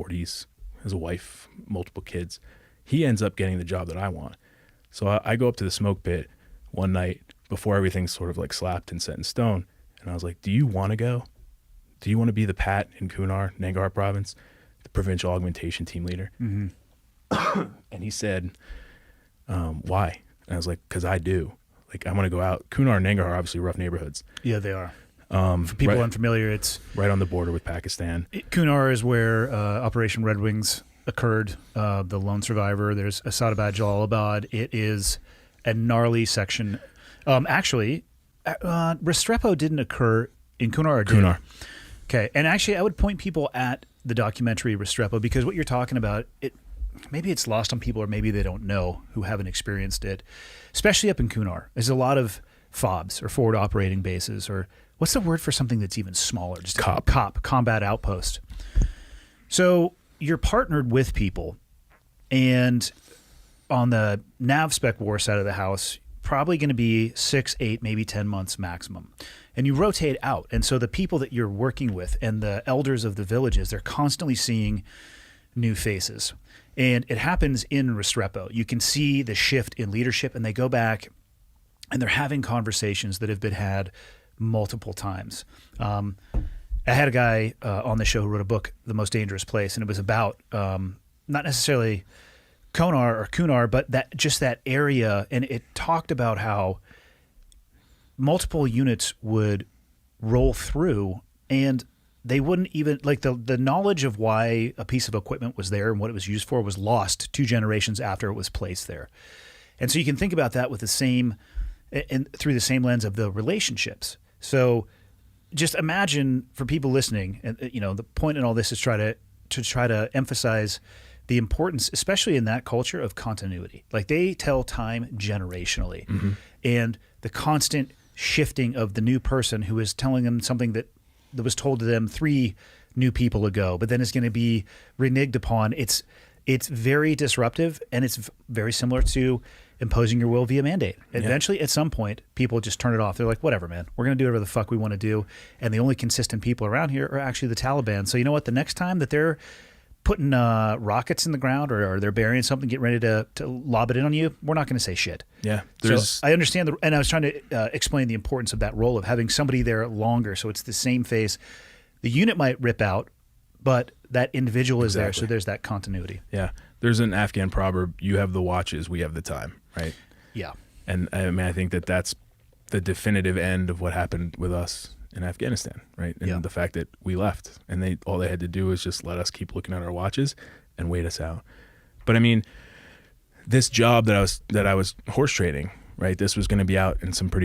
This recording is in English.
40s, has a wife, multiple kids. He ends up getting the job that I want. So I go up to the smoke pit one night before everything's sort of like slapped and set in stone. And I was like, do you want to go? Do you want to be the Pat in Kunar, Nangarhar province, the provincial augmentation team leader? Mm-hmm. And he said, why? And I was like, because I do. Like, I want to go out. Kunar and Nangarhar are obviously rough neighborhoods. Yeah, they are. For people unfamiliar, it's right on the border with Pakistan. Kunar is where Operation Red Wings occurred. The lone survivor. There's Asadabad, Jalalabad. It is a gnarly section. Actually, Restrepo didn't occur in Kunar. Or did? Kunar. Okay, and actually, I would point people at the documentary Restrepo because what you're talking about, maybe it's lost on people, or maybe they don't know who haven't experienced it. Especially up in Kunar, there's a lot of FOBs or forward operating bases, or what's the word for something that's even smaller? Just combat outpost. So you're partnered with people, and on the nav spec war side of the house, probably going to be 6, 8, maybe 10 months maximum. And you rotate out. And so the people that you're working with and the elders of the villages, they're constantly seeing new faces. And it happens in Restrepo. You can see the shift in leadership, and they go back and they're having conversations that have been had multiple times. I had a guy on the show who wrote a book, The Most Dangerous Place, and it was about not necessarily Kunar, but that area. And it talked about how multiple units would roll through, and they wouldn't even, like, the knowledge of why a piece of equipment was there and what it was used for was lost 2 generations after it was placed there. And so you can think about that with the same, and through the same lens of the relationships. So just imagine, for people listening, and the point in all this is try to emphasize the importance, especially in that culture, of continuity. Like, they tell time generationally, and the constant shifting of the new person who is telling them something that was told to them 3 new people ago, but then it's going to be reneged upon. It's very disruptive, and it's very similar to imposing your will via mandate. Eventually, at some point, people just turn it off. They're like, whatever, man. We're going to do whatever the fuck we want to do. And the only consistent people around here are actually the Taliban. So you know what? The next time that they're putting rockets in the ground, or they're burying something, getting ready to lob it in on you, we're not going to say shit. Yeah. So I understand, and I was trying to explain the importance of that role of having somebody there longer, so it's the same face. The unit might rip out, but that individual is there, so there's that continuity. Yeah. There's an Afghan proverb, you have the watches, we have the time, right? Yeah. And I mean, I think that's the definitive end of what happened with us in Afghanistan, right? And the fact that we left, and all they had to do was just let us keep looking at our watches and wait us out. But I mean, this job that I was horse trading, right? This was going to be out in some pretty